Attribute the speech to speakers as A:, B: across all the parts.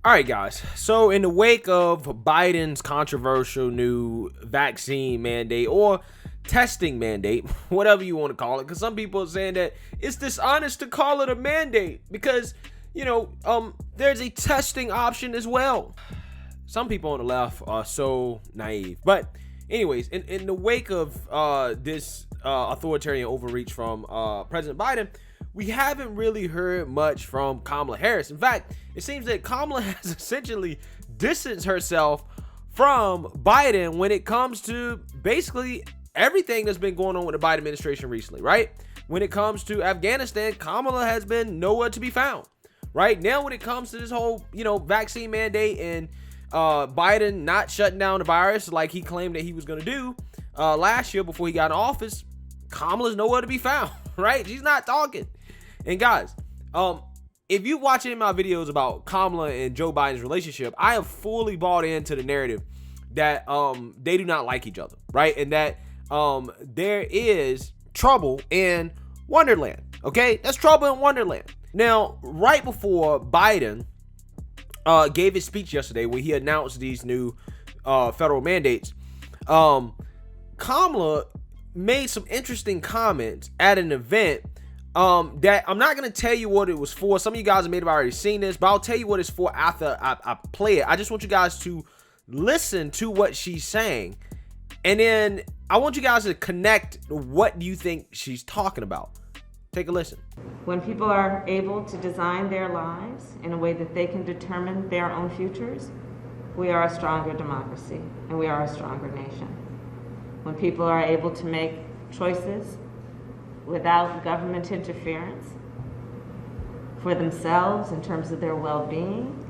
A: All right, guys. So, in the wake of Biden's controversial new vaccine mandate or testing mandate, whatever you want to call it, because some people are saying that it's dishonest to call it a mandate because, there's a testing option as well. Some people on the left are so naive. But, anyways, in the wake of this authoritarian overreach from President Biden, we haven't really heard much from Kamala Harris. In fact, it seems that Kamala has essentially distanced herself from Biden when it comes to basically everything that's been going on with the Biden administration recently, right? When it comes to Afghanistan, Kamala has been nowhere to be found, right? Now, when it comes to this whole, vaccine mandate and Biden not shutting down the virus like he claimed that he was going to do last year before he got in office, Kamala's nowhere to be found, right? She's not talking. And guys, if you watch any of my videos about Kamala and Joe Biden's relationship, I have fully bought into the narrative that they do not like each other, right? And that there is trouble in Wonderland, okay? That's trouble in Wonderland. Now, right before Biden gave his speech yesterday when he announced these new federal mandates, Kamala made some interesting comments at an event that I'm not going to tell you what it was for. Some of you guys may have already seen this, but I'll tell you what it's for after I play it. I just want you guys to listen to what she's saying, and then I want you guys to connect what do you think she's talking about. Take a listen.
B: When people are able to design their lives in a way that they can determine their own futures, we are a stronger democracy and we are a stronger nation. When people are able to make choices without government interference for themselves in terms of their well-being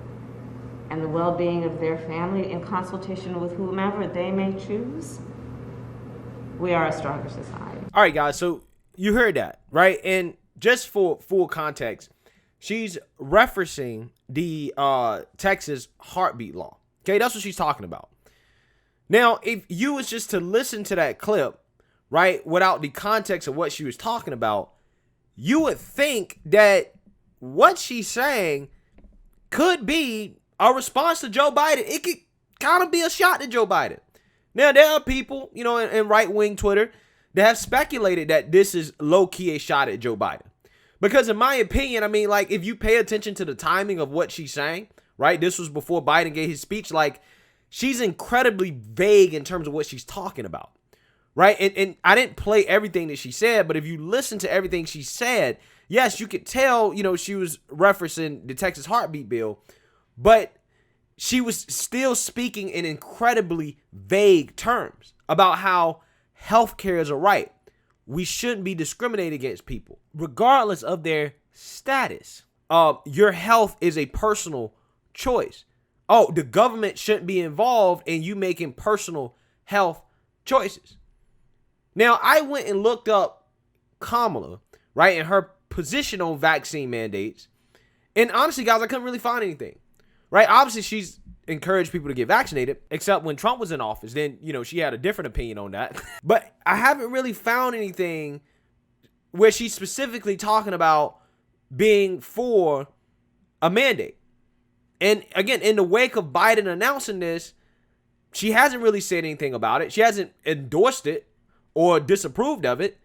B: and the well-being of their family in consultation with whomever they may choose, we are a stronger society.
A: All right, guys, so you heard that, right? And just for full context, she's referencing the Texas heartbeat law. Okay, that's what she's talking about. Now, if you was just to listen to that clip, right, without the context of what she was talking about, you would think that what she's saying could be a response to Joe Biden. It could kind of be a shot to Joe Biden. Now, there are people, in right-wing Twitter that have speculated that this is low-key a shot at Joe Biden. Because in my opinion, if you pay attention to the timing of what she's saying, right, this was before Biden gave his speech, she's incredibly vague in terms of what she's talking about. Right. And I didn't play everything that she said, but if you listen to everything she said, yes, you could tell, she was referencing the Texas heartbeat bill, but she was still speaking in incredibly vague terms about how healthcare is a right. We shouldn't be discriminated against people, regardless of their status. Your health is a personal choice. Oh, the government shouldn't be involved in you making personal health choices. Now, I went and looked up Kamala, right, and her position on vaccine mandates. And honestly, guys, I couldn't really find anything, right? Obviously, she's encouraged people to get vaccinated, except when Trump was in office. Then, she had a different opinion on that. But I haven't really found anything where she's specifically talking about being for a mandate. And again, in the wake of Biden announcing this, she hasn't really said anything about it. She hasn't endorsed it or disapproved of it,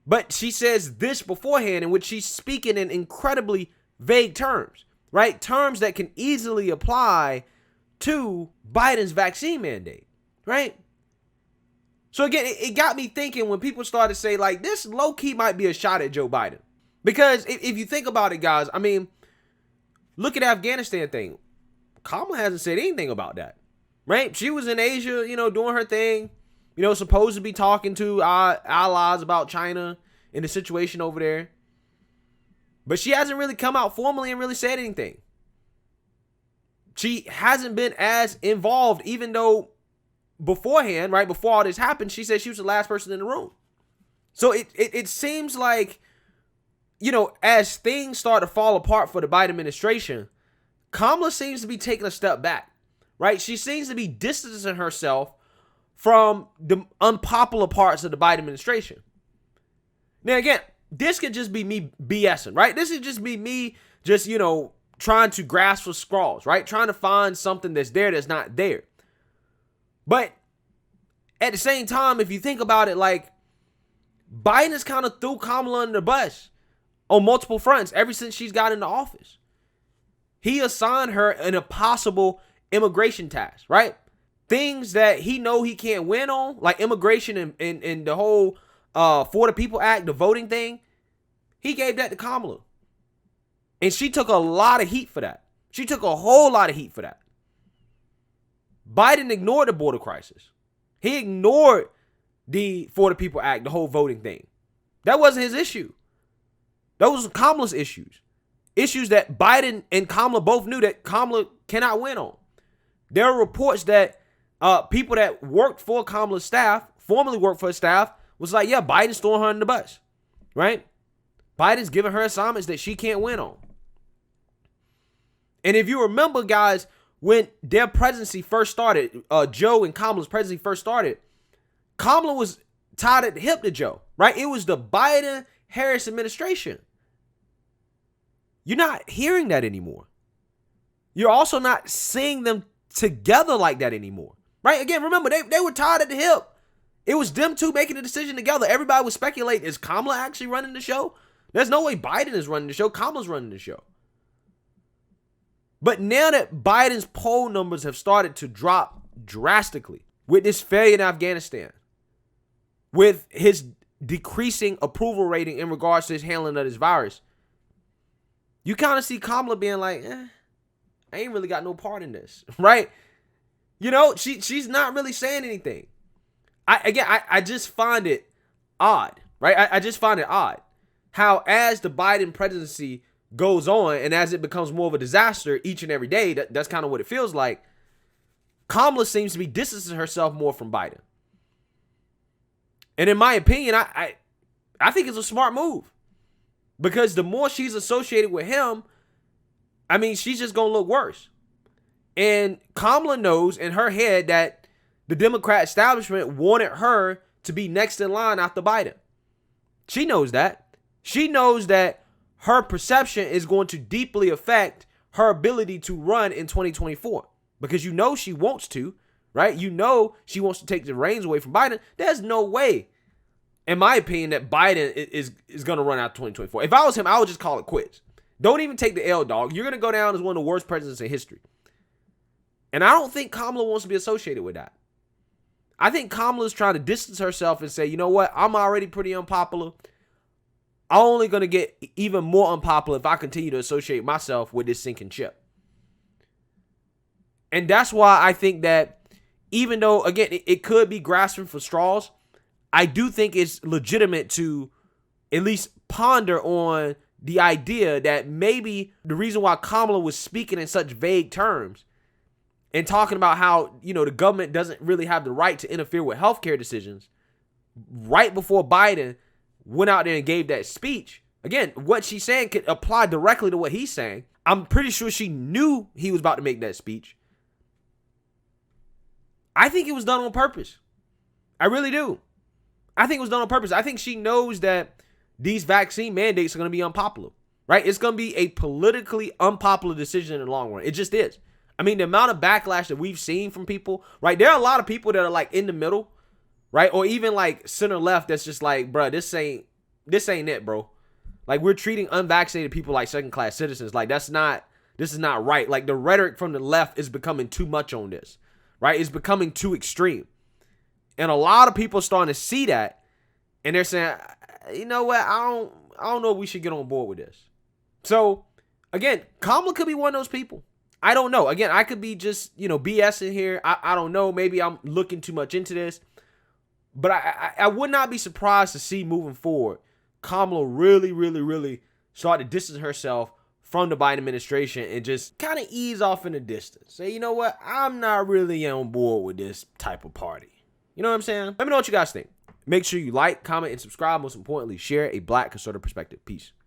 A: but she says this beforehand in which she's speaking in incredibly vague terms, right? Terms that can easily apply to Biden's vaccine mandate, right? So again, it got me thinking when people started to say this low-key might be a shot at Joe Biden. Because if you think about it, guys, look at the Afghanistan thing. Kamala hasn't said anything about that, right? She was in Asia, doing her thing. Supposed to be talking to our allies about China and the situation over there. But she hasn't really come out formally and really said anything. She hasn't been as involved, even though beforehand, right, before all this happened, she said she was the last person in the room. So it seems like, as things start to fall apart for the Biden administration, Kamala seems to be taking a step back, right? She seems to be distancing herself from the unpopular parts of the Biden administration. Now, again, this could just be me BSing, right? This could just be me just, trying to grasp for straws, right? Trying to find something that's there that's not there. But at the same time, if you think about it, like, Biden has kind of threw Kamala under the bus on multiple fronts ever since she's got into office. He assigned her an impossible immigration task, right? Things that he know he can't win on, like immigration and the whole For the People Act, the voting thing, he gave that to Kamala. And she took a lot of heat for that. She took a whole lot of heat for that. Biden ignored the border crisis. He ignored the For the People Act, the whole voting thing. That wasn't his issue. Those were Kamala's issues. Issues that Biden and Kamala both knew that Kamala cannot win on. There are reports that people that worked for Kamala's staff, formerly worked for his staff, was like, yeah, Biden's throwing her in the bus, right? Biden's giving her assignments that she can't win on. And if you remember, guys, when their presidency first started, Joe and Kamala's presidency first started, Kamala was tied at the hip to Joe, right? It was the Biden-Harris administration. You're not hearing that anymore. You're also not seeing them together like that anymore, right? Again, remember, they were tied at the hip. It was them two making the decision together. Everybody was speculating, is Kamala actually running the show? There's no way Biden is running the show. Kamala's running the show. But now that Biden's poll numbers have started to drop drastically with this failure in Afghanistan, with his decreasing approval rating in regards to his handling of this virus, you kind of see Kamala being like, I ain't really got no part in this, right? You know, she's not really saying anything. I just find it odd, right? I just find it odd how as the Biden presidency goes on and as it becomes more of a disaster each and every day, that's kind of what it feels like, Kamala seems to be distancing herself more from Biden. And in my opinion, I think it's a smart move. Because the more she's associated with him, I mean, she's just going to look worse. And Kamala knows in her head that the Democrat establishment wanted her to be next in line after Biden. She knows that. She knows that her perception is going to deeply affect her ability to run in 2024. Because you know she wants to, right? You know she wants to take the reins away from Biden. There's no way, in my opinion, that Biden is going to run out 2024. If I was him, I would just call it quits. Don't even take the L, dog. You're going to go down as one of the worst presidents in history. And I don't think Kamala wants to be associated with that. I think Kamala's trying to distance herself and say, you know what? I'm already pretty unpopular. I'm only going to get even more unpopular if I continue to associate myself with this sinking ship. And that's why I think that even though, again, it could be grasping for straws, I do think it's legitimate to at least ponder on the idea that maybe the reason why Kamala was speaking in such vague terms and talking about how, you know, the government doesn't really have the right to interfere with healthcare decisions right before Biden went out there and gave that speech. Again, what she's saying could apply directly to what he's saying. I'm pretty sure she knew he was about to make that speech. I think it was done on purpose. I really do. I think it was done on purpose. I think she knows that these vaccine mandates are going to be unpopular, right? It's going to be a politically unpopular decision in the long run. It just is. I mean, the amount of backlash that we've seen from people, right? There are a lot of people that are like in the middle, right? Or even like center left that's just like, bro, this ain't it, bro. Like, we're treating unvaccinated people like second-class citizens. Like, this is not right. Like, the rhetoric from the left is becoming too much on this, right? It's becoming too extreme. And a lot of people are starting to see that, and they're saying, you know what, I don't know if we should get on board with this. So, again, Kamala could be one of those people. I don't know. Again, I could be just, you know, BSing here. I don't know. Maybe I'm looking too much into this. But I would not be surprised to see moving forward Kamala really, really, really start to distance herself from the Biden administration and just kind of ease off in the distance. Say, you know what? I'm not really on board with this type of party. You know what I'm saying? Let me know what you guys think. Make sure you like, comment, and subscribe. Most importantly, share a Black conservative perspective. Peace.